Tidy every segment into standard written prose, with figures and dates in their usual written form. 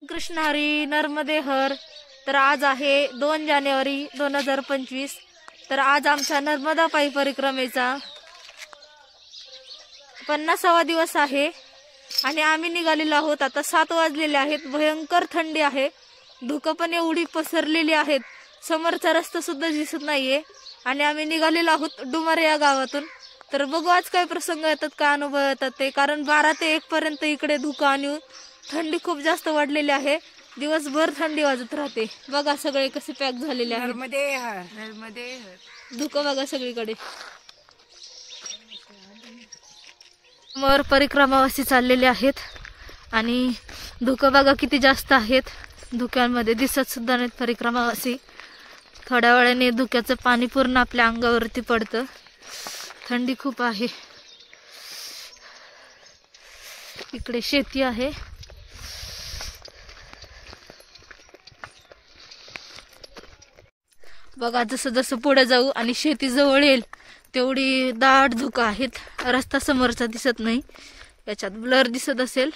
कृष्णहरी नर्मदे हर. तर आज आहे 2 जानेवारी 2025. तर आज आमच्या नर्मदा पायी परिक्रमेचा 50वा दिवस आहे आणि आम्ही निघालेलो आहोत. आता 7 वाजलेले आहेत. भयंकर थंडी आहे. धुकं पण एवढी पसरलेली आहेत. समोरचा रस्ता सुद्धा दिसत नाहीये आणि आम्ही निघालेलो आहोत डुमरे या गावातून. तर बघू आज काय प्रसंग येतात, काय अनुभव येतात ते. कारण 12 ते 1 पर्यंत इकडे धुकं आणि थंडी खूप जास्त वाढलेली आहे. दिवसभर थंडी वाजत राहते. बघा सगळे कसे पॅक झालेले आहे. धुकं बघा सगळीकडे. समोर परिक्रमावासी चाललेले आहेत आणि धुकं बघा किती जास्त आहेत. धुक्यांमध्ये दिसत सुद्धा नाहीत परिक्रमावासी. थोड्या वेळाने धुक्याचं पाणी पूर्ण आपल्या अंगावरती पडतं. थंडी खूप आहे. इकडे शेती आहे. बघा जसं जसं पुढे जाऊ आणि शेती जवळ येईल तेवढी दाट धुकं आहेत. रस्ता समोरचा दिसत नाही. याच्यात ब्लर दिसत असेल.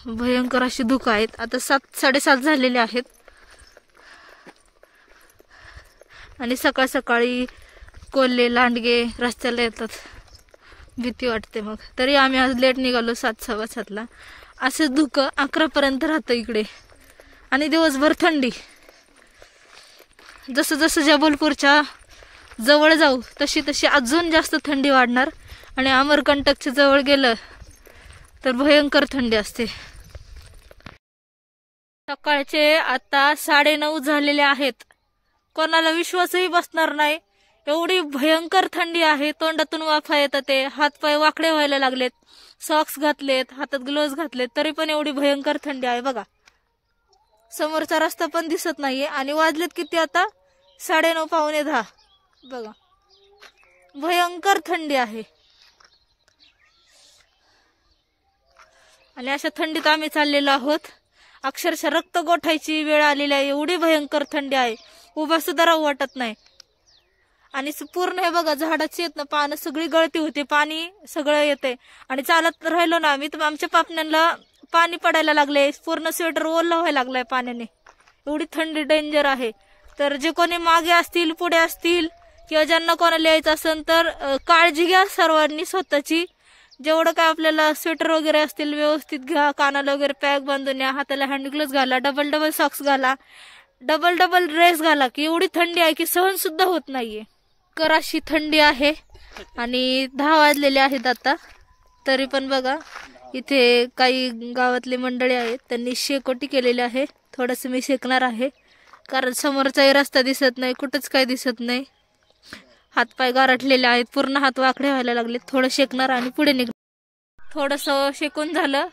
भयंकर अशी धुकं आहेत. आता 7-7:30 झालेले आहेत आणि सकाळ सकाळी कोल्हे लांडगे रस्त्याला येतात. भीती वाटते. मग तरी आम्ही आज लेट निघालो 7-7:15. असं धुकं 11 पर्यंत राहतं इकडे आणि दिवसभर थंडी. जसं जसं जबलपूरच्या जवळ जाऊ तशी तशी अजून जास्त थंडी वाढणार आणि अमरकंटकच्या जवळ गेलं तर भयंकर थंडी असते. सकाळचे आता 9:30 झालेले आहेत. कोणाला विश्वासही बसणार नाही. एवढी भयंकर थंडी आहे. तोंडातून वाफा येतात. ते हातपाय वाकडे व्हायला लागलेत. सॉक्स घातलेत, हातात ग्लोव्ज घातलेत, तरी पण एवढी भयंकर थंडी आहे. बघा समोरचा रस्ता पण दिसत नाहीये आणि वाजलेत किती आता 9:30 पावणे 10. बघा भयंकर थंडी आहे आणि अशा थंडीत आम्ही चाललेलो आहोत. अक्षरशः रक्त गोठायची वेळ आलेली आहे. एवढी भयंकर थंडी आहे. उभा सुद्धा राहू वाटत नाही. आणि पूर्ण हे बघा झाडाची येत ना पानं सगळी गळती होते. पाणी सगळं येते आणि चालत राहिलो ना आम्ही तर आमच्या पापण्यांना पाणी पडायला लागले. पूर्ण स्वेटर ओलं व्हायला लागलाय पाण्याने. एवढी थंडी डेंजर आहे. तर जे कोणी मागे असतील, पुढे असतील किंवा ज्यांना कोणाला यायचं असेल तर काळजी घ्या सर्वांनी स्वतःची. जेवढं काय आपल्याला स्वेटर वगैरे असतील व्यवस्थित घ्या. कानाला वगैरे पॅक बांधून या. हाताला हँड ग्लोव्ज घाला. डबल सॉक्स घाला. डबल ड्रेस घाला. की एवढी थंडी आहे की सहन सुद्धा होत नाहीये. कराशी थंडी आहे आणि 10 वाजलेले आहेत आता. तरी पण बघा इथे काही गावातले मंडळी आहेत. त्यांनी शेकोटी केलेली आहे. थोडस मी शेकणार आहे कारण समोरचाही रस्ता दिसत नाही. कुठंच काही दिसत नाही. हातपाय गारठलेले आहेत. पूर्ण हात वाकडे व्हायला लागले. थोडं शेकणार आणि पुढे निघणार. थोडस शेकून झालं.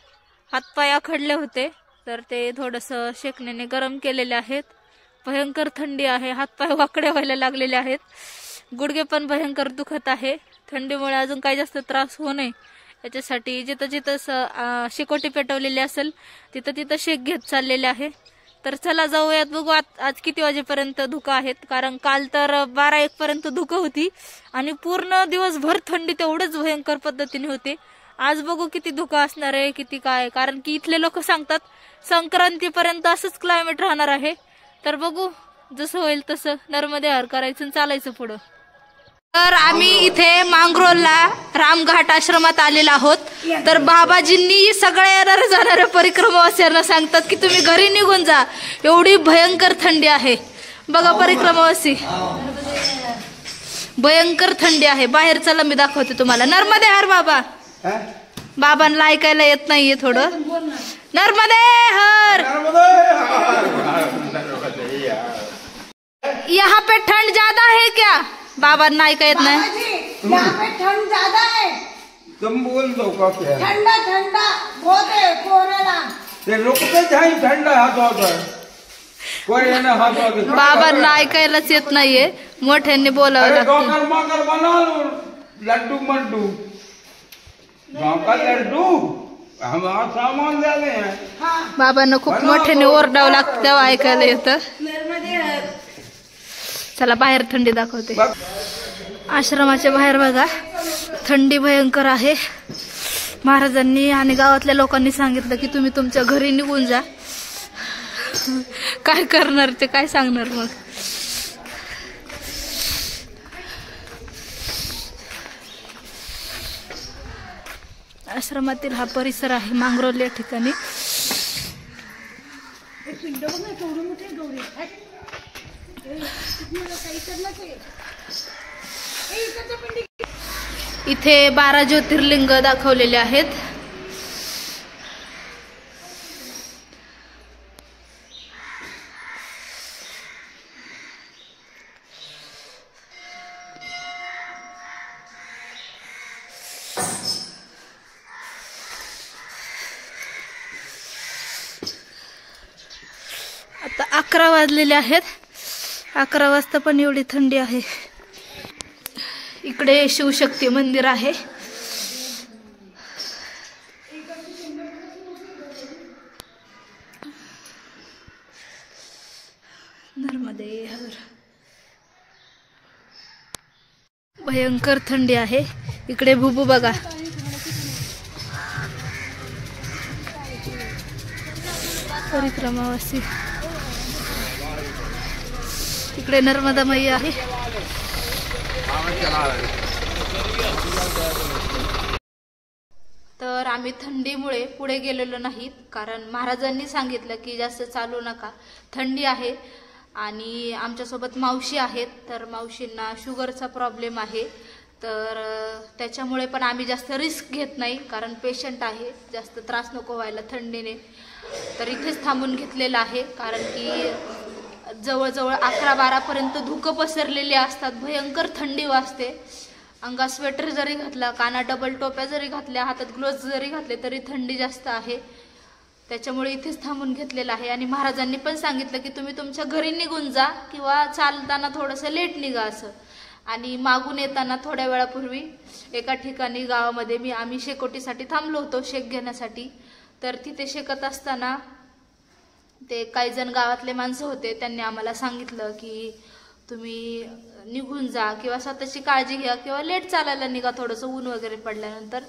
हातपाय आखडले होते तर ते थोडस शेकण्याने गरम केलेले आहेत. भयंकर थंडी आहे. हातपाय वाकडे व्हायला लागलेले आहेत. गुडघे पण भयंकर दुखत आहे. थंडीमुळे अजून काही जास्त त्रास होऊ नये याच्यासाठी जिथं जिथं शेकोटी पेटवलेली असेल तिथं शेक घेत चाललेले आहे. तर चला जाऊयात. बघू आज किती वाजेपर्यंत धुकं आहेत. कारण काल तर 12-1 पर्यंत धुकं होती आणि पूर्ण दिवसभर थंडी तेवढंच भयंकर पद्धतीने होते. आज बघू किती धुकं असणार आहे, किती काय. कारण की इथले लोक सांगतात संक्रांतीपर्यंत असंच क्लायमेट राहणार आहे. तर बघू जसं होईल तसं नर्मदे हर करायचं आणि चालायचं पुढं. तर आम्ही इथे मांगरोलला रामघाट आश्रमात आलेलो आहोत. तर बाबाजींनी सगळ्या येणाऱ्या जाणाऱ्या परिक्रमावासियांना सांगतात की तुम्ही घरी निघून जा. एवढी भयंकर थंडी आहे. बघा परिक्रमावासी भयंकर थंडी आहे. बाहेर चला मी दाखवते तुम्हाला. नर्मदे हर बाबा. बाबांना ऐकायला येत नाहीये थोडं. नर्मदे हर. यहाँ पे ठंड ज्यादा है क्या? बाबांना ऐका येत नाही. यहाँ पे ठंड ज्यादा है. तुम बोल दो का क्या? ठंडा बहुत है. कोरोना ते रुकते जाई ठंडा हाथ होता. कोई ना हाथ. बाबांना ऐकायलाच येत नाहीये. मोठ्यांनी बोलावं लागतं. डॉक्टर माकर बना लो लड्डू मड्डू. गाँव का लड्डू हम सामान ले रहे हैं. बाबांना खूप मोठ्याने ओरडावं लागतं तेव्हा ऐकायला येतं. चला बाहेर थंडी दाखवते. आश्रमाच्या बाहेर बघा थंडी भयंकर आहे. महाराजांनी आणि गावातल्या लोकांनी सांगितलं की तुम्ही तुमच्या घरी निघून जा. काय करणार ते, काय सांगणार मग. आश्रमातील हा परिसर आहे मांगरोली या ठिकाणी. इथे 12 ज्योतिर्लिंग दाखवलेले आहेत. आता 11 वाजलेले आहेत. 11 वाजता पण एवढी थंडी आहे. इकडे शिवशक्ती मंदिर आहे. नर्मदे हर. भयंकर थंडी आहे. इकडे भुबू बघा. परिक्रमावासी. इकडे नर्मदा मैया आहे. तर आम्ही थंडीमुळे पुढे गेलेलो नाहीत, कारण महाराजांनी सांगितलं की जास्त चालू नका, थंडी आहे. आणि आमच्यासोबत मावशी आहेत, तर मावशींना शुगरचा प्रॉब्लेम आहे. तर त्याच्यामुळे पण आम्ही जास्त रिस्क घेत नाही, कारण पेशंट आहे, जास्त त्रास नको व्हायला थंडीने. तर इथेच थांबून घेतलेलं आहे, कारण की जवळजवळ 11-12 पर्यंत धुकं पसरलेले असतात. भयंकर थंडी वाजते. अंगात स्वेटर जरी घातला, कानात डबल टोप्या जरी घातल्या, हातात ग्लोव्ज जरी घातले तरी थंडी जास्त आहे. त्याच्यामुळे इथेच थांबून घेतलेलं आहे. आणि महाराजांनी पण सांगितलं की तुम्ही तुमच्या घरी निघून जा किंवा चालताना थोडंसं लेट निघा असं. आणि मागून येताना थोड्या वेळापूर्वी एका ठिकाणी गावामध्ये आम्ही शेकोटीसाठी थांबलो होतो, शेक घेण्यासाठी. तर तिथे शेकत असताना ते काही जण गावातले माणसं होते, त्यांनी आम्हाला सांगितलं की तुम्ही निघून जा किंवा स्वतःची काळजी घ्या किंवा लेट चालायला निघा थोडंसं ऊन वगैरे पडल्यानंतर.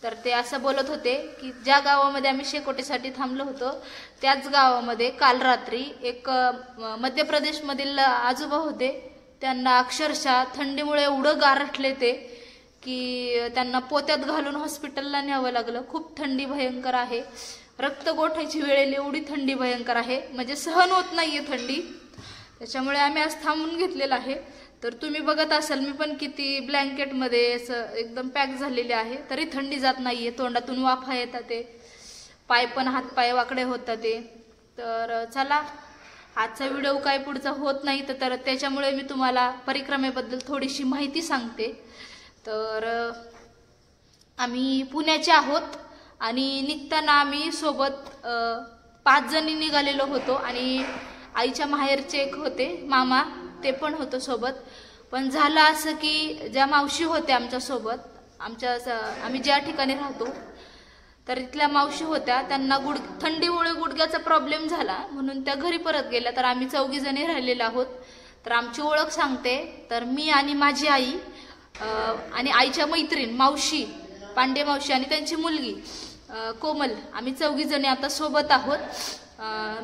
तर ते असं बोलत होते की ज्या गावामध्ये आम्ही शेकोटीसाठी थांबलो होतो त्याच गावामध्ये काल रात्री एक मध्य प्रदेशमधील आजोबा होते. त्यांना अक्षरशः थंडीमुळे एवढं गारठले ते की त्यांना पोत्यात घालून हॉस्पिटलला न्यावं लागलं. खूप थंडी भयंकर आहे. रक्त गोठायची वेळ येईल एवढी थंडी भयंकर आहे, म्हणजे सहन होत नाहीये थंडी. त्याच्यामुळे आम्ही आज थांबून घेतलेलं आहे. तर तुम्ही बघत असाल मी पण किती ब्लँकेटमध्ये असं एकदम पॅक झालेले आहे, तरी थंडी जात नाहीये. तोंडातून वाफा येतात, ते पाय पण हातपाय वाकडे होतात ते. तर चला, आजचा व्हिडिओ काय पुढचा होत नाही, तर त्याच्यामुळे मी तुम्हाला परिक्रमेबद्दल थोडीशी माहिती सांगते. तर आम्ही पुण्याचे आहोत आणि निघताना आम्ही सोबत 5 जणी निघालेलो होतो. आणि आईच्या माहेरचे एक होते मामा, ते पण होतं सोबत. पण झालं असं की ज्या मावशी होत्या आमच्यासोबत, आम्ही ज्या ठिकाणी राहतो तर इथल्या मावशी होत्या, त्यांना थंडीमुळे गुडघ्याचा प्रॉब्लेम झाला म्हणून त्या घरी परत गेल्या. तर आम्ही 4 जणी राहिलेलो आहोत. तर आमची ओळख सांगते. तर मी आणि माझी आई आणि आईच्या मैत्रीण मावशी, पांडे मावशी आणि त्यांची मुलगी कोमल, आम्ही 4 जणी आता सोबत आहोत.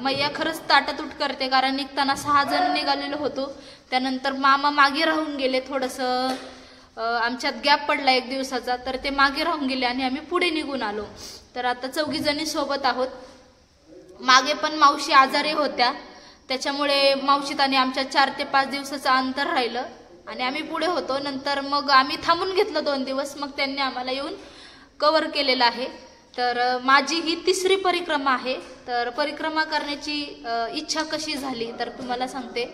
मैया खरंच ताटातूट करते, कारण निघताना 6 जण निघालेलो होतो. त्यानंतर मामा मागे राहून गेले, थोडंसं आमच्यात गॅप पडला 1 दिवसाचा, तर ते मागे राहून गेले आणि आम्ही पुढे निघून आलो. तर आता 4 जणी सोबत आहोत. मागे पण मावशी आजारी होत्या, त्याच्यामुळे मावशीत आणि आमच्या 4 ते 5 दिवसाचं अंतर राहिलं आणि आम्ही पुढे होतो. नंतर मग आम्ही थांबून घेतलं 2 दिवस, मग त्यांनी आम्हाला येऊन कव्हर केलेलं आहे. तर माझी ही 3री परिक्रमा आहे. तर परिक्रमा करण्याची इच्छा कशी झाली तर तुम्हाला सांगते.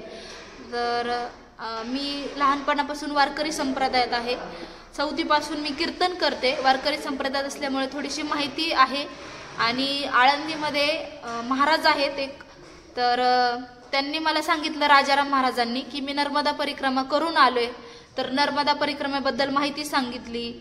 तर मी लहानपणापासून वारकरी संप्रदायात आहे. 4थी पासून मी कीर्तन करते. वारकरी संप्रदायात असल्यामुळे थोडीशी माहिती आहे. आणि आळंदीमध्ये महाराज आहेत एक, तर त्यांनी मला सांगितलं, राजाराम महाराजांनी, की मी नर्मदा परिक्रमा करून आलोय. तर नर्मदा परिक्रमेबद्दल माहिती सांगितली.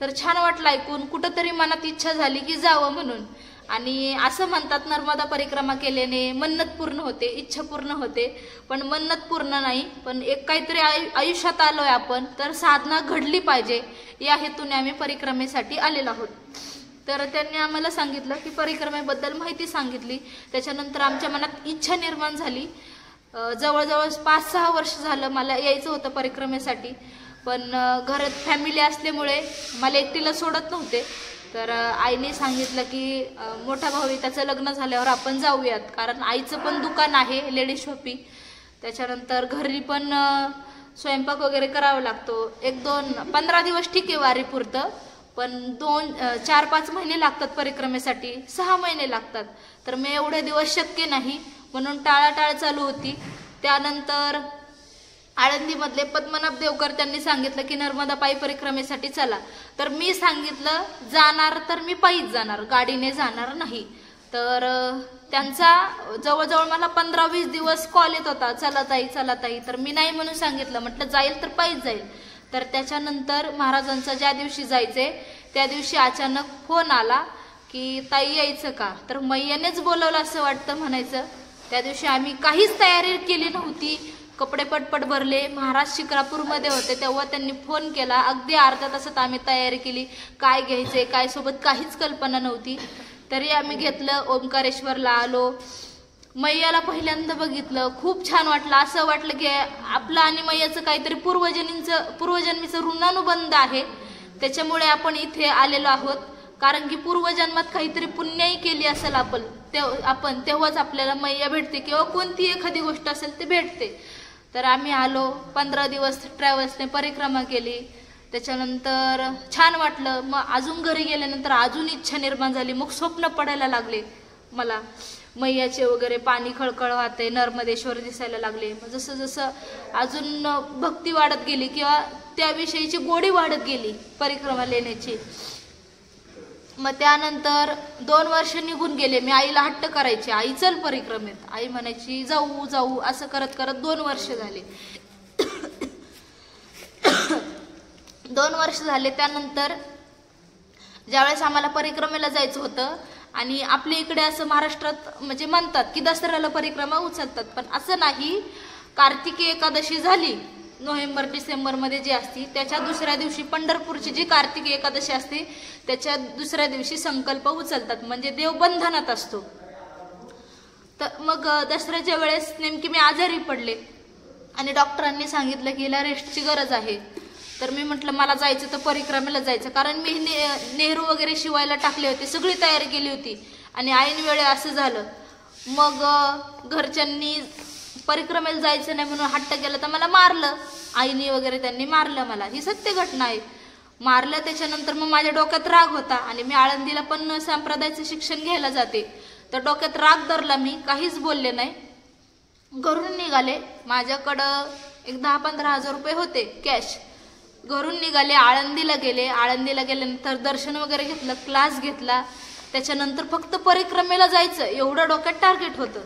तर छान वाटलं ऐकून. कुठंतरी मनात इच्छा झाली की जावं म्हणून. आणि असं म्हणतात नर्मदा परिक्रमा केल्याने मन्नत पूर्ण होते, इच्छा पूर्ण होते. पण मन्नत पूर्ण नाही, पण एक काहीतरी आयुष्यात आलोय आपण, तर साधना घडली पाहिजे या हेतूने आम्ही परिक्रमेसाठी आलेलो आहोत. तर त्यांनी आम्हाला सांगितलं की परिक्रमेबद्दल माहिती सांगितली. त्याच्यानंतर आमच्या मनात इच्छा निर्माण झाली. जवळजवळ 5-6 वर्ष झालं मला यायचं होतं परिक्रमेसाठी, पण घरात फॅमिली असल्यामुळे मला एकटीला सोडत नव्हते. तर आईने सांगितलं की मोठा भाऊ त्याचं लग्न झाल्यावर आपण जाऊयात, कारण आईचं पण दुकान आहे लेडीज शॉपी. त्याच्यानंतर घरी पण स्वयंपाक वगैरे करावा लागतो. 15 दिवस ठीक आहे वारीपुरतं, पण 4-5 महिने लागतात परिक्रमेसाठी, 6 महिने लागतात. तर मी एवढे दिवस शक्य नाही म्हणून टाळाटाळ चालू होती. त्यानंतर आळंदीमधले पद्मनाभ देवकर त्यांनी सांगितलं की नर्मदा पायी परिक्रमेसाठी चला. तर मी सांगितलं जाणार तर मी पायीच जाणार, गाडीने जाणार नाही. तर त्यांचा जवळजवळ मला 15-20 दिवस कॉल येत होता, चला ताई. तर मी नाही म्हणून सांगितलं, म्हटलं जाईल तर पायीच जाईल. तर त्याच्यानंतर महाराजांचं ज्या दिवशी जायचंय त्या दिवशी अचानक फोन आला की ताई यायचं का. तर मैयानेच बोलवलं असं वाटतं म्हणायचं. त्या दिवशी आम्ही काहीच तयारी केली नव्हती, कपडे पटपट भरले. महाराज शिक्रापूरमध्ये होते तेव्हा त्यांनी फोन केला. अगदी अर्ध्या तासात आम्ही तयारी केली. काय घ्यायचे काय सोबत काहीच कल्पना नव्हती. तरी आम्ही घेतलं. ओंकारेश्वरला आलो. मैयाला पहिल्यांदा बघितलं, खूप छान वाटलं. असं वाटलं की आपलं आणि मैयाचं काहीतरी पूर्वजन्मीचं ऋणानुबंध आहे, त्याच्यामुळे आपण इथे आलेलो आहोत. कारण की पूर्वजन्मात काहीतरी पुण्यही केली असेल आपण तेव्हाच आपल्याला मैया भेटते, किंवा कोणती एखादी गोष्ट असेल ते भेटते. तर आम्ही आलो. 15 दिवस ट्रॅव्हल्सने परिक्रमा केली. त्याच्यानंतर छान वाटलं. मग अजून घरी गेल्यानंतर अजून इच्छा निर्माण झाली. मग स्वप्न पडायला लागले मला, मैयाचे वगैरे, पाणी खळखळ वाहते, नर्मदेश्वर दिसायला लागले. मग जसं जसं अजून भक्ती वाढत गेली किंवा त्याविषयीची गोडी वाढत गेली परिक्रमा लेण्याची. मग त्यानंतर 2 वर्ष निघून गेले. मी आईला हट्ट करायचे, आई चल परिक्रमेत. आई म्हणायची जाऊ. असं करत करत 2 वर्ष झाले. 2 वर्ष झाले. त्यानंतर ज्यावेळेस आम्हाला परिक्रमेला जायचं होतं, आणि आपल्या इकडे असं महाराष्ट्रात म्हणजे म्हणतात की दसऱ्याला परिक्रमा उचलतात, पण असं नाही. कार्तिकी एकादशी झाली नोव्हेंबर-डिसेंबरमध्ये जी असती, त्याच्या दुसऱ्या दिवशी पंढरपूरची जी कार्तिकी एकादशी असते त्याच्या दुसऱ्या दिवशी संकल्प उचलतात, म्हणजे देव बंधनात असतो. तर मग दसऱ्याच्या वेळेस नेमकी मी आजारी पडले आणि डॉक्टरांनी सांगितलं की हिला रेस्टची गरज आहे. तर मी म्हटलं मला जायचं तर परिक्रमेला जायचं, कारण मी नेहरू वगैरे शिवायला टाकले होते, सगळी तयारी केली होती. आणि ऐन वेळे असं झालं. मग घरच्यांनी परिक्रमेला जायचं नाही म्हणून हट्ट केलं तर मला मारलं. आईनी वगैरे त्यांनी मारलं मला, ही सत्य घटना आहे. मारलं. त्याच्यानंतर मग माझ्या डोक्यात राग होता, आणि मी आळंदीला पण संप्रदायाचं शिक्षण घ्यायला जाते. तर डोक्यात राग धरला, मी काहीच बोलले नाही. घरून निघाले. माझ्याकडं एक 10-15 हजार रुपये होते कॅश. घरून निघाले. आळंदीला गेल्यानंतर दर्शन वगैरे घेतलं, क्लास घेतला. त्याच्यानंतर फक्त परिक्रमेला जायचं एवढं डोक्यात टार्गेट होतं.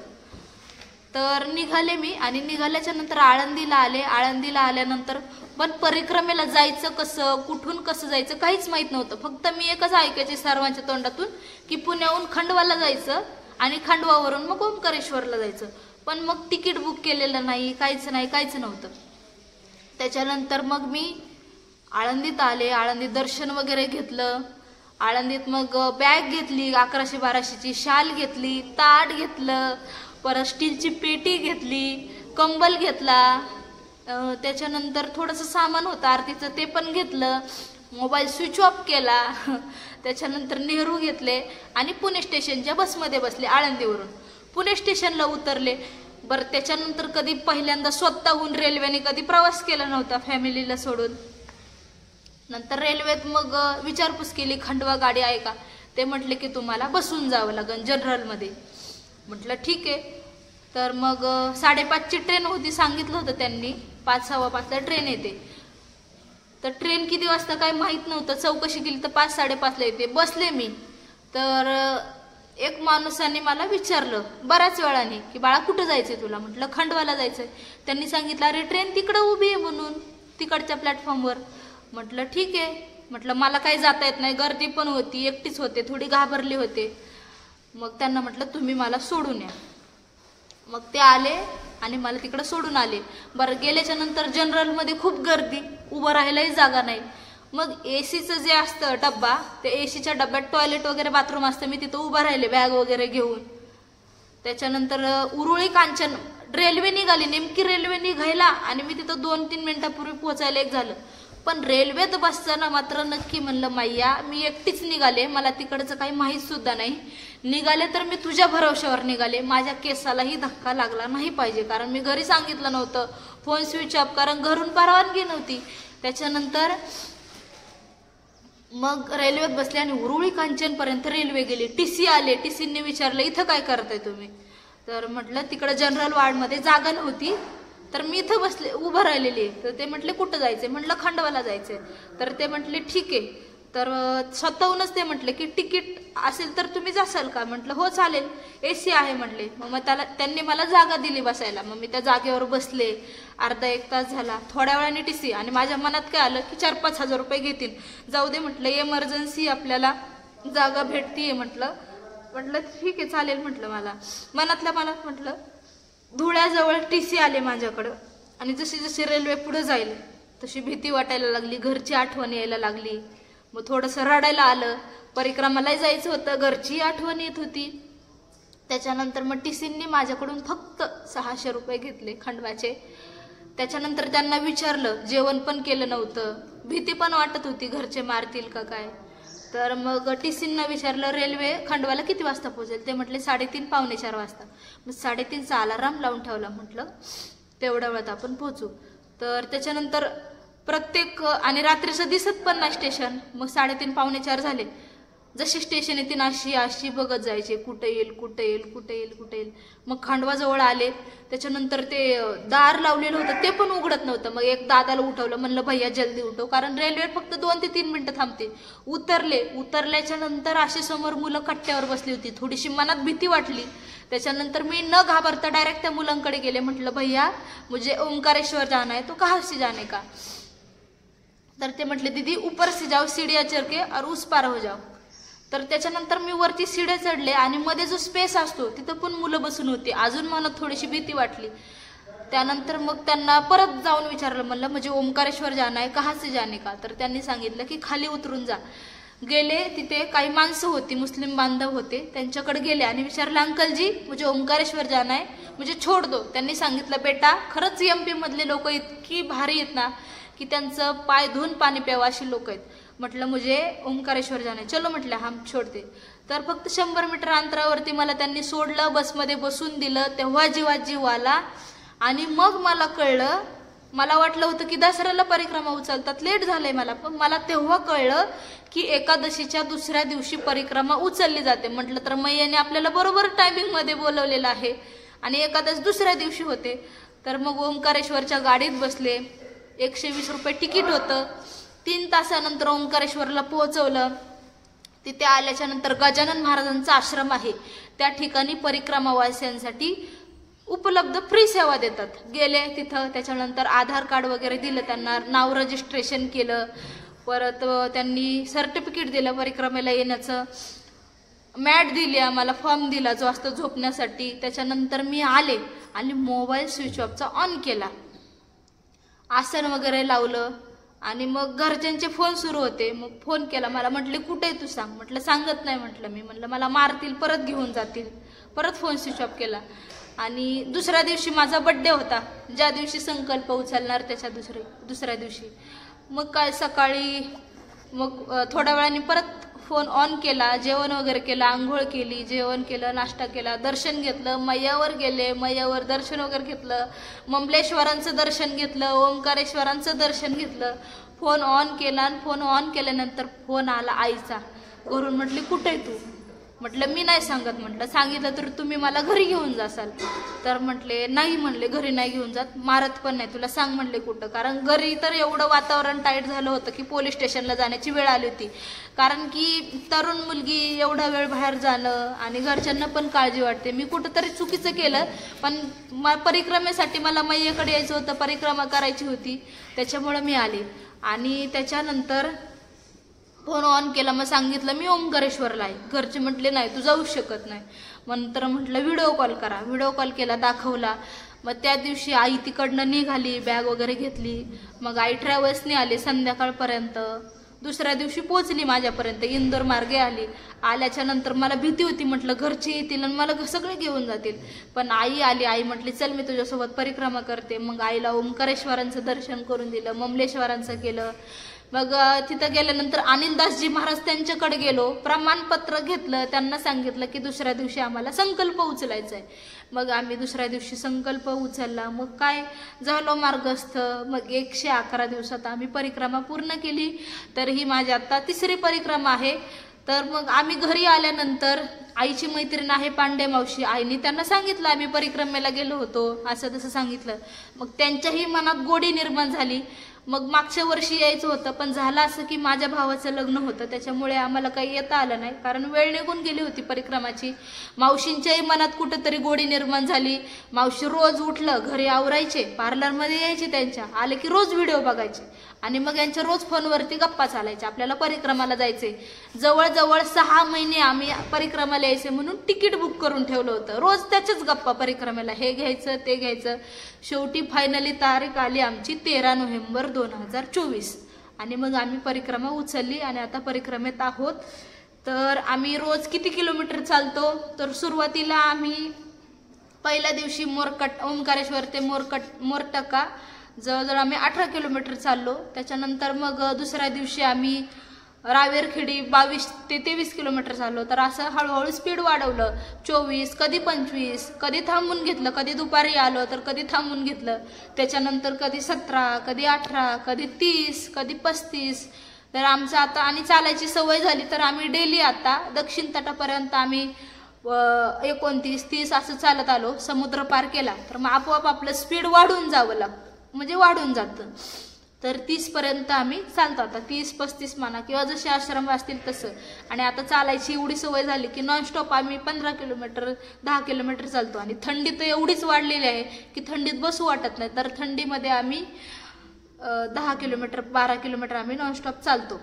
तर निघाले मी, आणि निघाल्याच्या नंतर आळंदीला आले. आळंदीला आल्यानंतर पण परिक्रमेला जायचं कसं, कुठून कसं जायचं काहीच माहित नव्हतं. फक्त मी एकच ऐकायचे सर्वांच्या तोंडातून की पुण्याहून खंडवाला जायचं आणि खंडवावरून मग ओंकारेश्वरला जायचं. पण मग तिकीट बुक केलेलं नाही, काहीच नव्हतं. त्याच्यानंतर मग मी आळंदीत आले. आळंदीत दर्शन वगैरे घेतलं. आळंदीत मग बॅग घेतली 1100-1200ची, शाल घेतली, ताट घेतलं, परत स्टीलची पेटी घेतली, कंबल घेतला. त्याच्यानंतर थोडंसं सामान होतं आरतीचं, ते पण घेतलं. मोबाईल स्विच ऑफ केला. त्याच्यानंतर नेहरू घेतले आणि पुणे स्टेशनच्या बसमध्ये बसले. आळंदीवरून पुणे स्टेशनला उतरले. बरं, त्याच्यानंतर कधी पहिल्यांदा स्वतःहून रेल्वेने कधी प्रवास केला नव्हता फॅमिलीला सोडून. नंतर रेल्वेत मग विचारपूस केली, खंडवा गाडी आहे का. ते म्हटले की तुम्हाला बसून जावं लागेल जनरलमध्ये. म्हटलं ठीक आहे. तर मग 5:30ची ट्रेन होती, सांगितलं होतं त्यांनी 5:15ला ट्रेन येते. तर ट्रेन किती वाजता काय माहीत नव्हतं. चौकशी केली तर 5-5:30ला येते. बसले मी. तर एक माणसाने मला विचारलं बऱ्याच वेळाने की बाळा कुठं जायचंय तुला. म्हटलं खंडवाला जायचंय. त्यांनी सांगितलं अरे ट्रेन तिकडं उभी आहे म्हणून, तिकडच्या प्लॅटफॉर्मवर. म्हटलं ठीक आहे. म्हटलं मला काही जाता येत नाही, गर्दी पण होती, एकटीच होते, थोडी घाबरली होते. मग त्यांना म्हटलं तुम्ही मला सोडून या. मग ते आले आणि मला तिकडं सोडून आले. बरं, गेल्याच्या नंतर जनरलमध्ये खूप गर्दी, उभं राहायलाही जागा नाही. मग एसीचं जे असतं डब्बा, त्या एसीच्या डब्यात टॉयलेट वगैरे बाथरूम असतं. मी तिथं उभा राहिले बॅग वगैरे घेऊन. त्याच्यानंतर उरुळी कांचन रेल्वे निघाली, नेमकी रेल्वे निघायला आणि मी तिथं 2-3 मिनिटापूर्वी पोहोचायला एक झालं. पण रेल्वेत बसताना मात्र नक्की म्हणलं मैया मी एकटीच निघाले, मला तिकडचं काही माहीत सुद्धा नाही. निघाले तर मी तुझ्या भरवशावर निघाले, माझ्या केसालाही धक्का लागला नाही पाहिजे. कारण मी घरी सांगितलं नव्हतं, फोन स्विच ऑफ, कारण घरून परवानगी नव्हती. त्याच्यानंतर मग रेल्वेत बसले आणि उरुळी कांचन पर्यंत रेल्वे गेली. टीसी आले, टीसींनी विचारलं इथं काय करताय तुम्ही? तर म्हटलं तिकडं जनरल वॉर्डमध्ये जागा नव्हती, तर मी इथं बसले उभं राहिलेली. तर ते म्हटले कुठं जायचंय? म्हटलं खंडवाला जायचंय. तर ते म्हटले ठीक आहे. तर स्वतःहूनच ते म्हटले की तिकीट असेल तर तुम्ही जासाल का? म्हटलं हो चालेल, एसी आहे म्हटले. मग त्यांनी मला जागा दिली बसायला. मग मी त्या जागेवर बसले. अर्धा-1 तास झाला. थोड्या वेळाने टीसी आणि माझ्या मनात काय आलं की 4-5 हजार रुपये घेतील. जाऊ दे म्हटलं, इमर्जन्सी आपल्याला जागा भेटतीये म्हटलं. ठीक आहे चालेल म्हटलं. मला मनातल्या मनात म्हटलं. धुळ्याजवळ टीसी आले माझ्याकडं आणि जशी जशी रेल्वे पुढे जाईल तशी भीती वाटायला लागली, घरची आठवण यायला लागली. मग थोडंसं रडायला आलं. परिक्रमाला जायचं होतं, घरची आठवण येत होती. त्याच्यानंतर मग टीसींनी माझ्याकडून फक्त 600 रुपये घेतले खंडवाचे. त्याच्यानंतर त्यांना विचारलं, जेवण पण केलं नव्हतं, भीती पण वाटत होती घरचे मारतील का काय. तर मग टीसींना विचारलं रेल्वे खंडवाला किती वाजता पोहोचेल? ते म्हटले 3:30 पावणे 4 वाजता. मग 3:30चा अलार्म लावून ठेवला. म्हटलं तेवढ्या वेळात आपण पोहोचू. तर त्याच्यानंतर प्रत्येक आणि रात्रीचं दिसत पण नाही स्टेशन. मग 3:30 पावणे 4 झाले. जसे स्टेशन येतील अशी बघत जायचे, कुठे येईल. मग खंडवाजवळ आले. त्याच्यानंतर ते दार लावलेलं होतं ते पण उघडत नव्हतं. मग एक दादाला उठवलं, म्हणलं भैया जल्दी उठव, कारण रेल्वे फक्त 2 ते 3 मिनिटं थांबते. उतरल्याच्या नंतर अशी समोर मुलं कट्ट्यावर बसली होती. थोडीशी मनात भीती वाटली. त्याच्यानंतर मी न घाबरता डायरेक्ट त्या मुलांकडे गेले. म्हटलं भैया मुझे ओंकारेश्वर जाना है, तो कहाँ से जाने का? तर ते म्हटले दीदी ऊपर से जाओ, सीढ़ियाँ चढ़ के और उस पार हो जाओ. तर त्याच्यानंतर मी वरती शिड्या चढले आणि मध्ये जो स्पेस असतो तिथं पण मुलं बसून होती. अजून मला थोडीशी भीती वाटली. त्यानंतर मग त्यांना परत जाऊन विचारलं, म्हणलं म्हणजे ओंकारेश्वर जाना है, कहाँ से जाने का? तर त्यांनी सांगितलं की खाली उतरून जा. गेले, तिथे काही माणसं होती, मुस्लिम बांधव होते, त्यांच्याकडे गेले आणि विचारलं अंकल जी मुझे ओंकारेश्वर जाना है, मुझे छोड़ दो. त्यांनी सांगितलं बेटा खरंच MP मधले लोक इतकी भारी आहेत ना की त्यांचं पाय धुवून पाणी प्यावं अशी लोक आहेत. म्हटलं मुझे ओंकारेश्वर जाना है, चलो म्हटलं हम छोडते. तर फक्त 100 मीटर अंतरावरती मला त्यांनी सोडलं, बसमध्ये बसून दिलं. तेव्हा जीवात जीव आला. आणि मग मला कळलं, मला वाटलं होतं की दसऱ्याला परिक्रमा उचलतात, लेट झालंय मला, पण मला तेव्हा कळलं की एकादशीच्या दुसऱ्या दिवशी परिक्रमा उचलली जाते. म्हटलं तर मैयाने आपल्याला बरोबर टायमिंग मध्ये बोलवलेलं आहे आणि एकादश दुसऱ्या दिवशी होते. तर मग ओंकारेश्वरच्या गाडीत बसले. 120 रुपये तिकीट होतं. 3 तासानंतर ओंकारेश्वरला पोहोचवलं. तिथे आल्याच्या नंतर गजानन महाराजांचा आश्रम आहे, त्या ठिकाणी परिक्रमावासियांसाठी उपलब्ध फ्री सेवा देतात. गेले तिथं. त्याच्यानंतर आधार कार्ड वगैरे दिलं त्यांना, नाव रजिस्ट्रेशन केलं. परत त्यांनी सर्टिफिकेट दिलं परिक्रमेला येण्याचं. मॅट दिली आम्हाला, फॉर्म दिला जो असतो झोपण्यासाठी. त्याच्यानंतर मी आले आणि मोबाईल स्विच ऑफचा ऑन केला, आसन वगैरे लावलं आणि मग घरच्यांचे फोन सुरू होते. मग फोन केला, मला म्हटले कुठे आहे तू सांग. म्हटलं सांगत नाही म्हटलं मी, म्हटलं मला मारतील, परत घेऊन जातील. परत फोन स्विच ऑफ केला. आणि दुसऱ्या दिवशी माझा बड्डे होता, ज्या दिवशी संकल्प उचलणार त्याच्या दुसऱ्या दिवशी. मग काय सकाळी मग थोड्या वेळाने परत फोन ऑन केला, जेवण वगैरे केलं, आंघोळ केली, जेवण केलं, नाश्ता केला, दर्शन घेतलं, मैयावर गेले, मैयावर दर्शन वगैरे घेतलं, मंबलेश्वरांचं दर्शन घेतलं, ओंकारेश्वरांचं दर्शन घेतलं. फोन ऑन केला आणि फोन ऑन केल्यानंतर फोन आला आईचा घरून. म्हटले कुठे आहे तू? म्हटलं मी नाही सांगत. म्हटलं सांगितलं तर तुम्ही मला घरी घेऊन जासाल. तर म्हटले नाही, म्हणले घरी नाही घेऊन जात, मारत पण नाही तुला, सांग म्हणले कुठं. कारण घरी तर एवढं वातावरण टाईट झालं होतं की पोलीस स्टेशनला जाण्याची वेळ आली होती. कारण की तरुण मुलगी एवढा वेळ बाहेर जाणं आणि घरच्यांना पण काळजी वाटते. मी कुठंतरी चुकीचं केलं, पण परिक्रमेसाठी मला मैयाकडे यायचं होतं, परिक्रमा करायची होती, त्याच्यामुळं मी आले. आणि त्याच्यानंतर फोन ऑन केला, मग सांगितलं मी ओंकारेश्वरला आहे. घरचे म्हटले नाही तू जाऊ शकत नाही. नंतर म्हटलं व्हिडिओ कॉल करा. व्हिडिओ कॉल केला, दाखवला. मग त्या दिवशी आई तिकडनं निघाली, बॅग वगैरे घेतली. मग आई ट्रॅव्हल्सने आली संध्याकाळपर्यंत. दुसऱ्या दिवशी पोहोचली माझ्यापर्यंत, इंदोर मार्गे आली. आल्याच्या नंतर मला भीती होती, म्हटलं घरचे येतील आणि मला सगळे घेऊन जातील. पण आई आली. आई म्हटली चल मी तुझ्यासोबत परिक्रमा करते. मग आईला ओंकारेश्वरांचं दर्शन करून दिलं, ममलेश्वरांचं केलं. मग तिथं गेल्यानंतर अनिलदासजी महाराज त्यांच्याकडे गेलो, प्रमाणपत्र घेतलं, त्यांना सांगितलं की दुसऱ्या दिवशी आम्हाला संकल्प उचलायचा आहे. मग आम्ही दुसऱ्या दिवशी संकल्प उचलला. मग काय झालो मार्गस्थ. मग 111 दिवसात आम्ही परिक्रमा पूर्ण केली. तर ही माझी आता 3री परिक्रमा आहे. तर मग आम्ही घरी आल्यानंतर आईची मैत्रीण आहे पांडे मावशी, आईने त्यांना सांगितलं आम्ही परिक्रमेला गेलो होतो, असं तसं सांगितलं. मग त्यांच्याही मनात गोडी निर्माण झाली. मग मागच्या वर्षी यायचं होतं, पण झालं असं की माझ्या भावाचं लग्न होतं, त्याच्यामुळे आम्हाला काही येता आलं नाही, कारण वेळ निघून गेली होती परिक्रमाची. मावशींच्याही मनात कुठंतरी गोडी निर्माण झाली. मावशी रोज उठलं घरी आवरायचे, पार्लरमध्ये यायचे, त्यांच्या आले की रोज व्हिडिओ बघायचे आणि मग यांच्या रोज फोनवरती गप्पा चालायच्या, आपल्याला परिक्रमाला जायचे. जवळजवळ 6 महिने आम्ही परिक्रमाला यायचे म्हणून तिकीट बुक करून ठेवलं होतं. रोज त्याच्याच गप्पा परिक्रमेला, हे घ्यायचं ते घ्यायचं. शेवटी फायनली तारीख आली आमची 13 नोव्हेंबर 2024 आणि मग आम्ही परिक्रमा उचलली आणि आता परिक्रमेत आहोत. तर आम्ही रोज किती किलोमीटर चालतो, तर सुरुवातीला आम्ही पहिल्या दिवशी ओंकारेश्वर ते मोरटका जवळजवळ आम्ही 18 किलोमीटर चाललो. त्याच्यानंतर मग दुसऱ्या दिवशी आम्ही रावेरखेडी 22 ते 23 किलोमीटर चाललो. तर असं हळूहळू स्पीड वाढवलं, 24, कधी 25, कधी थांबून घेतलं, कधी दुपारी आलो तर कधी थांबून घेतलं. त्याच्यानंतर कधी 17, कधी 18, कधी 30, कधी 35. तर आमचं आता आणि चालायची सवय झाली तर आम्ही डेली आता दक्षिण तटापर्यंत आम्ही 29, 30 असं चालत आलो. समुद्र पार केला तर मग आपोआप आपलं स्पीड वाढून जावं लागतं, म्हणजे वाढून जातं. तर 30 पर्यंत आम्ही चालतो आता, 30-35 म्हणा किंवा जसे आश्रम असतील तसं. आणि आता चालायची एवढी सवय झाली की नॉनस्टॉप आम्ही 15 किलोमीटर 10 किलोमीटर चालतो. आणि थंडी तर एवढीच वाढलेली आहे की थंडीत बसू वाटत नाही. तर थंडीमध्ये आम्ही 10 किलोमीटर 12 किलोमीटर आम्ही नॉनस्टॉप चालतो.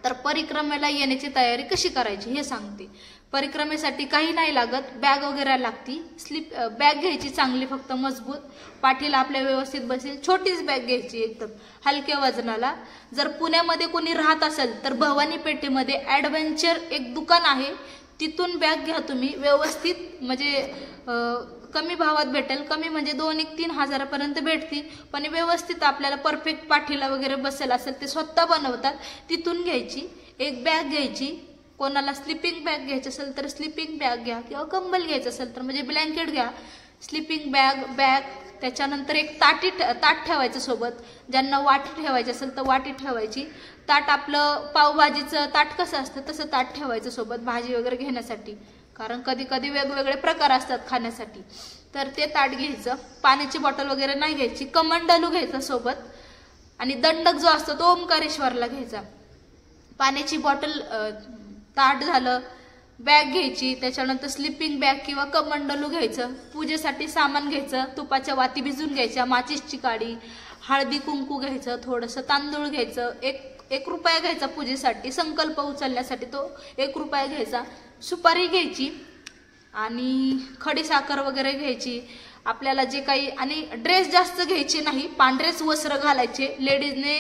तर परिक्रमेला येण्याची तयारी कशी करायची हे सांगते. परिक्रमेसाठी काही नाही लागत, बॅग वगैरे लागती. बॅग घ्यायची चांगली, फक्त मजबूत, पाठीला आपल्या व्यवस्थित बसेल. छोटीच बॅग घ्यायची एकदम हलक्या वजनाला. जर पुण्यामध्ये कोणी राहत असेल तर भवानी पेठेमध्ये ॲडव्हेंचर एक दुकान आहे, तिथून बॅग घ्या तुम्ही व्यवस्थित, म्हणजे कमी भावात भेटेल. कमी म्हणजे 2-3 हजारापर्यंत भेटती, पण व्यवस्थित आपल्याला परफेक्ट पाठीला वगैरे बसेल असेल ते स्वतः बनवतात, तिथून घ्यायची. एक बॅग घ्यायची. कोणाला स्लिपिंग बॅग घ्यायची असेल तर स्लिपिंग बॅग घ्या, किंवा कंबल घ्यायचं असेल तर म्हणजे ब्लँकेट घ्या. Sleeping bag. त्याच्यानंतर एक ताट ठेवायचं सोबत. ज्यांना वाटी ठेवायची असेल तर वाटी ठेवायची. ताट आपलं पावभाजीचं ताट कसं असतं तसं ताट ठेवायचं सोबत भाजी वगैरे घेण्यासाठी, कारण कधी कधी वेगवेगळे प्रकार असतात खाण्यासाठी. तर ते ताट घ्यायचं. पाण्याची बॉटल वगैरे नाही घ्यायची. कमंडलू घ्यायचा सोबत. आणि दंडक जो असतो तो ओंकारेश्वरला घ्यायचा. पाण्याची बॉटल, ताट झालं, बॅग घ्यायची. त्याच्यानंतर स्लिपिंग बॅग किंवा कमंडलू घ्यायचं. पूजेसाठी सामान घ्यायचं. तुपाच्या वाती भिजून घ्यायच्या, माचीसची काडी, हळदी कुंकू घ्यायचं, थोडंसं तांदूळ घ्यायचं. एक रुपया घ्यायचा पूजेसाठी, संकल्प उचलण्यासाठी तो 1 रुपया घ्यायचा. सुपारी घ्यायची आणि खडीसाखर वगैरे घ्यायची. आपल्याला जे काही, आणि ड्रेस जास्त घ्यायचे नाही, पांढरेच वस्त्र घालायचे. लेडीजने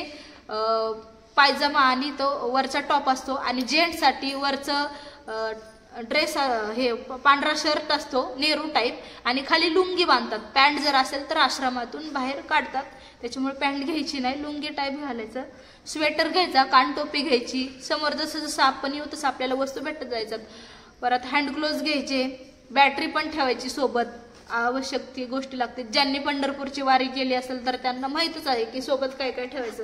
पायजमा आणि तो वरचा टॉप असतो, आणि जेंट्ससाठी वरचं ड्रेस हे पांढरा शर्ट असतो नेहरू टाईप, आणि खाली लुंगी बांधतात. पॅन्ट जर असेल तर आश्रमातून बाहेर काढतात, त्याच्यामुळे पॅन्ट घ्यायची नाही, लुंगी टाईप घालायचं. स्वेटर घ्यायचा, कानटोपी घ्यायची. समोर जसं जसं आपण येऊ तसं आपल्याला वस्तू भेटत जायच्यात. परत हँड ग्लोव्ज घ्यायचे. बॅटरी पण ठेवायची सोबत, आवश्यक ती गोष्टी लागते. ज्यांनी पंढरपूरची वारी केली असेल तर त्यांना माहीतच आहे की सोबत काय काय ठेवायचं.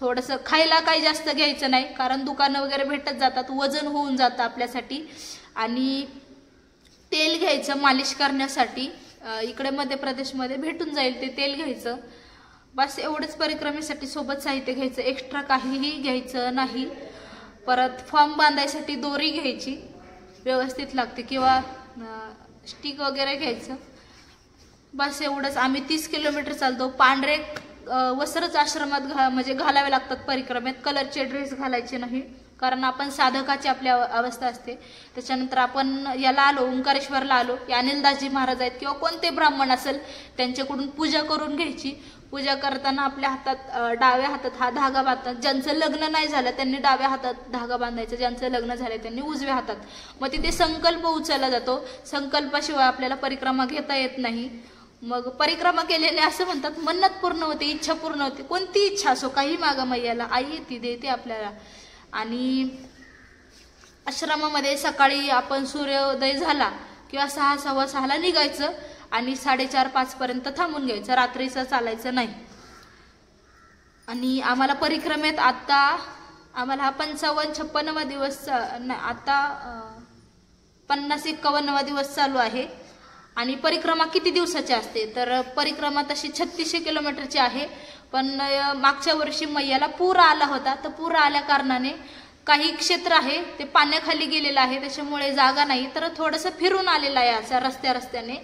थोडंसं खायला काही जास्त घ्यायचं नाही, कारण दुकानं वगैरे भेटत जातात, वजन होऊन जातं आपल्यासाठी. आणि तेल घ्यायचं मालिश करण्यासाठी, इकडे मध्य प्रदेशमध्ये भेटून जाईल ते तेल घ्यायचं. बस एवढंच परिक्रमेसाठी सोबत साहित्य घ्यायचं, एक्स्ट्रा काहीही घ्यायचं नाही. परत फॉर्म बांधायसाठी दोरी घ्यायची, व्यवस्थित लागते, किंवा स्टिक वगैरे घ्यायचं. बस एवढंच. आम्ही 30 किलोमीटर चालतो. पांढरे वस्त्रच आश्रमात म्हणजे घालावे लागतात परिक्रमेत, कलरचे ड्रेस घालायचे नाही. कारण आपण साधकाची आपली अवस्था असते. त्याच्यानंतर आपण याला आलो, ओंकारेश्वरला आलो, की अनिलदासजी महाराज आहेत किंवा कोणते ब्राह्मण असेल त्यांच्याकडून पूजा करून घ्यायची. पूजा करताना आपल्या हातात डाव्या हातात हा धागा बांधतात. ज्यांचं लग्न नाही झालं त्यांनी डाव्या हातात धागा बांधायचा, ज्यांचं लग्न झालं त्यांनी उजव्या हातात. मग तिथे संकल्प उचलला जातो. संकल्पाशिवाय आपल्याला परिक्रमा घेता येत नाही. मग परिक्रमा केलेले असं म्हणतात मन्नत पूर्ण होते, इच्छा पूर्ण होते. कोणती इच्छा असो, काही मागा मैयाला, आई ती देते आपल्याला. आणि आश्रमामध्ये सकाळी आपण सूर्योदय झाला किंवा 6, 6:15 निघायचं आणि 4:30-5 पर्यंत थांबून घ्यायचं, रात्रीचं चालायचं नाही. आणि आम्हाला परिक्रमेत आता आम्हाला हा 55-56वा दिवस, आता 50-51वा दिवस चालू आहे. आणि परिक्रमा किती दिवसाची असते, तर परिक्रमा तशी 3600 किलोमीटरची आहे. पण मागच्या वर्षी मैयाला पूर आला होता, तर पूर आल्या कारणाने काही क्षेत्र आहे ते पाण्याखाली गेलेलं आहे, त्याच्यामुळे जागा नाही. तर थोडंसं फिरून आलेलं आहे अशा रस्त्याने.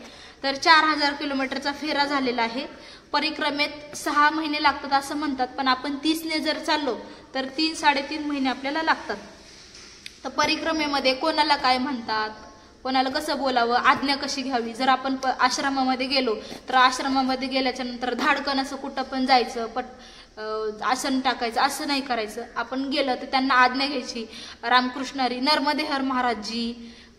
तर 4000 किलोमीटरचा फेरा झालेला आहे. परिक्रमेत 6 महिने लागतात असं म्हणतात, पण आपण 30ने जर चाललो तर 3-3.5 महिने आपल्याला लागतात. तर परिक्रमेमध्ये कोणाला काय म्हणतात, कोणाला कसं बोलावं, आज्ञा कशी घ्यावी. जर आपण आश्रमामध्ये गेलो तर आश्रमामध्ये गेल्याच्या नंतर धाडकन असं कुठं पण जायचं, आसन टाकायचं असं नाही करायचं. आपण गेलं तर त्यांना आज्ञा घ्यायची. रामकृष्णारी नर्मदे हर महाराज जी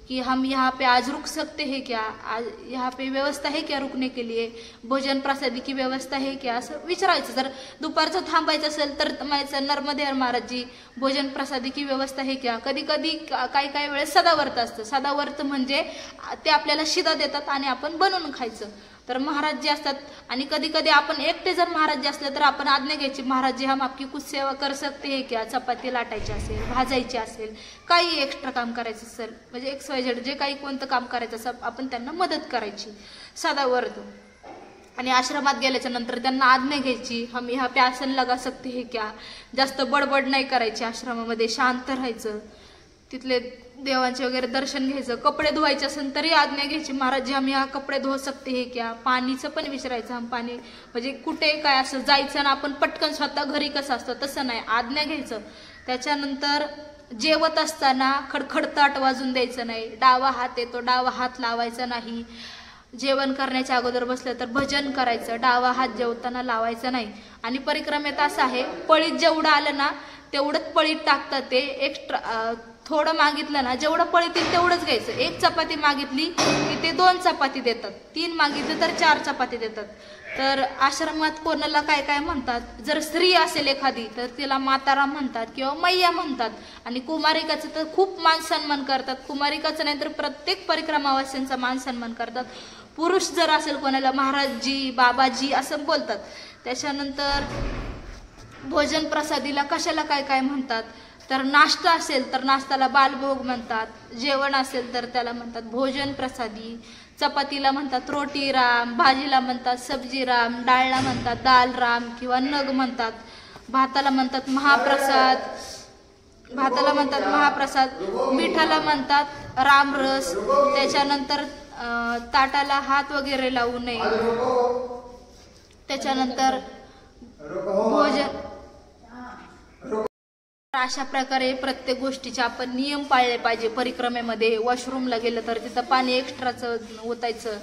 कि हम यहाँ पे आज रुक सकते हैं क्या, आज यहाँ पे व्यवस्था है क्या रुकने के लिए, भोजन प्रसादी की व्यवस्था है क्या, असं विचारायचं. जर दुपारचं थांबायचं असेल तर म्हणायचं नर्मदे हर महाराज जी भोजन प्रसादी की व्यवस्था है क्या. कधी कधी काही वेळेस सदावर्त असतं. सदावर्त म्हणजे ते आपल्याला शिदा देतात आणि आपण बनवून खायचं. तर महाराज जी असतात. आणि कधी कधी आपण एकटे जर महाराज जी असले तर आपण आज्ञा घ्यायची, महाराज जी हम आपकी कुछ सेवा कर सकते हैं क्या, चपाती लाटायची असेल, भाजायची असेल, काही एक्स्ट्रा काम करायचं असेल, म्हणजे XYZ जे काही कोणतं काम करायचं असेल आपण त्यांना मदत करायची, साधा वर्द. आणि आश्रमात गेल्याच्या नंतर त्यांना आज्ञा घ्यायची, हम यहाँ पे आसन लगा सकते हैं क्या. जास्त बडबड नाही करायची, आश्रमामध्ये शांत राहायचं, तिथले देवांचे वगैरे दर्शन घ्यायचं. कपडे धुवायचे असेल तरी आज्ञा घ्यायची, महाराज जी आम्ही हा कपडे धुवू शकते हे क्या. पाणीचं पण विचारायचं, हम पाणी म्हणजे कुठे काय असं जायचं ना आपण पटकन स्वतः घरी कसं असतं तसं नाही, आज्ञा घ्यायचं. त्याच्यानंतर जेवत असताना खडखडताट वाजून द्यायचं नाही. डावा हात येतो, डावा हात लावायचा नाही. जेवण करण्याच्या अगोदर बसलं तर भजन करायचं, डावा हात जेवताना लावायचा नाही. आणि परिक्रमेत असं आहे, पळीत जेवढं आलं ना तेवढंच पळीत टाकतात ते. एक्स्ट्रा थोडं मागितलं ना, जेवढं पळीतील तेवढंच घ्यायचं. 1 चपाती मागितली की ते 2 चपाती देतात, 3 मागितली तर 4 चपाती देतात. तर आश्रमात कोणाला काय काय म्हणतात, जर स्त्री असेल एखादी तर तिला माताराम म्हणतात किंवा मैया म्हणतात. आणि कुमारिकाचं तर खूप मान सन्मान करतात. कुमारिकाचं नाही तर प्रत्येक परिक्रमावासींचा मान सन्मान करतात. पुरुष जर असेल कोणाला महाराजजी, बाबाजी असं बोलतात. त्याच्यानंतर भोजन प्रसादीला कशाला काय काय म्हणतात, तर नाश्ता असेल तर नाश्त्याला बालभोग म्हणतात. जेवण असेल तर त्याला म्हणतात भोजन प्रसादी. चपातीला म्हणतात रोटी राम, भाजीला म्हणतात सब्जी राम, डाळला म्हणतात दाल राम किंवा नग म्हणतात. भाताला म्हणतात महाप्रसाद, मिठाला म्हणतात रामरस. त्याच्यानंतर ताटाला हात वगैरे लावू नये. त्याच्यानंतर भोजन. अशा प्रकारे प्रत्येक गोष्टीचे आपण नियम पाळले पाहिजे. परिक्रमेमध्ये वॉशरूमला गेलं तर तिथं पाणी एक्स्ट्राचं ओतायचं.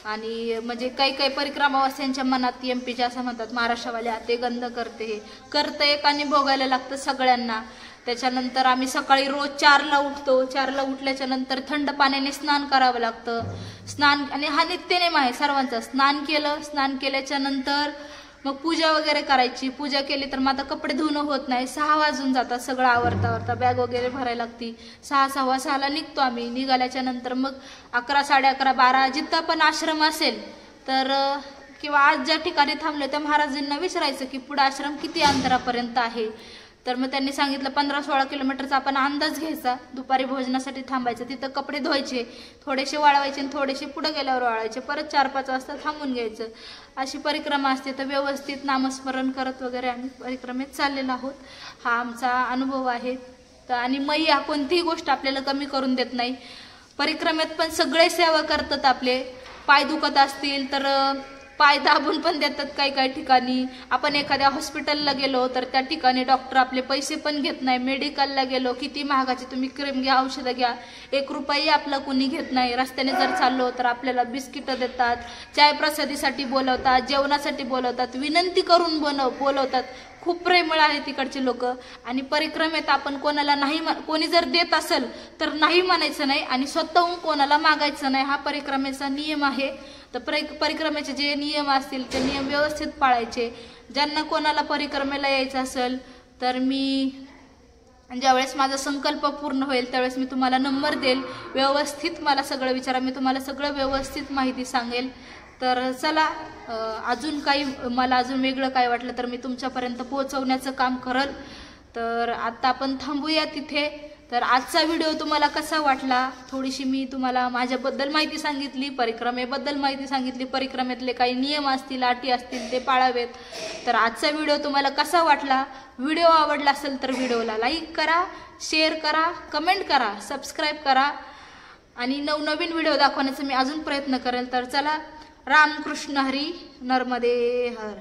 आणि म्हणजे काही परिक्रमावासियांच्या मनात एमपीचे असं म्हणतात महाराष्ट्रवाले ते गंध करते एक आणि भोगायला लागतं सगळ्यांना. त्याच्यानंतर आम्ही सकाळी रोज 4ला उठतो. 4ला उठल्याच्या नंतर थंड पाण्याने स्नान करावं लागतं. स्नान आणि हा नित्यनेम आहे सर्वांचा. स्नान केल्याच्या नंतर मग पूजा वगैरे करायची. पूजा केली तर मग आता कपडे धुणं होत नाही. 6 वाजून जातात सगळं आवरता बॅग वगैरे भरायला लागती. 6, 6:15 निघतो आम्ही. निघाल्याच्या नंतर मग 11, 11:30, 12 जिथं पण आश्रम असेल तर किंवा आज ज्या ठिकाणी थांबले त्या महाराजांना विचारायचं की पुढे आश्रम किती अंतरापर्यंत आहे. तर मग त्यांनी सांगितलं 15-16 किलोमीटरचा आपण अंदाज घ्यायचा. दुपारी भोजनासाठी थांबायचं. तिथं कपडे धुवायचे, थोडेसे वाळवायचे आणि थोडेसे पुढे गेल्यावर वाळवायचे. परत 4-5 वाजता थांबून घ्यायचं. अशी परिक्रमा असते. तर व्यवस्थित नामस्मरण करत वगैरे आम्ही परिक्रमेत चाललेलो आहोत. हा आमचा अनुभव आहे. तर आणि मैया कोणतीही गोष्ट आपल्याला कमी करून देत नाही. परिक्रमेत पण सगळे सेवा करतात आपले. पाय दुखत असतील तर पाय दाबून पण देतात काही ठिकाणी. आपण एखाद्या हॉस्पिटलला गेलो तर त्या ठिकाणी डॉक्टर आपले पैसे पण घेत नाही. मेडिकलला गेलो किती महागाची तुम्ही क्रीम घ्या, औषधं घ्या, 1 रुपयाही आपला कोणी घेत नाही. रस्त्याने जर चाललो तर आपल्याला बिस्किटं देतात, चाय प्रसादीसाठी बोलवतात, जेवणासाठी बोलवतात, विनंती करून बोलवतात. खूप प्रेमळ आहे तिकडचे लोक. आणि परिक्रमेत आपण कोणाला नाही, कोणी जर देत असेल तर नाही म्हणायचं नाही आणि स्वतःहून कोणाला मागायचं नाही. हा परिक्रमेचा नियम आहे. तर परिक्रमेचे जे नियम असतील ते नियम व्यवस्थित पाळायचे. ज्यांना कोणाला परिक्रमेला यायचं असेल तर मी ज्यावेळेस माझा संकल्प पूर्ण होईल त्यावेळेस मी तुम्हाला नंबर देईल. व्यवस्थित मला सगळं विचारा, मी तुम्हाला सगळं व्यवस्थित माहिती सांगेल. तर चला, मला अजून वेगळं काय वाटलं तर मी तुमच्यापर्यंत पोहोचवण्याचं काम करल. तर आता आपण थांबूया तिथे. तर आजचा व्हिडिओ तुम्हाला कसा वाटला? थोडीशी मी तुम्हाला माझ्याबद्दल माहिती सांगितली, परिक्रमेबद्दल माहिती सांगितली, परिक्रमेतले काही नियम असतील, अटी असतील ते पाळावेत. तर आजचा व्हिडिओ तुम्हाला कसा वाटला? व्हिडिओ आवडला असेल तर व्हिडिओला लाईक करा, शेअर करा, कमेंट करा, सबस्क्राईब करा आणि नवनवीन व्हिडिओ दाखवण्याचा मी अजून प्रयत्न करेल. तर चला, रामकृष्ण हरी, नर्मदे हर.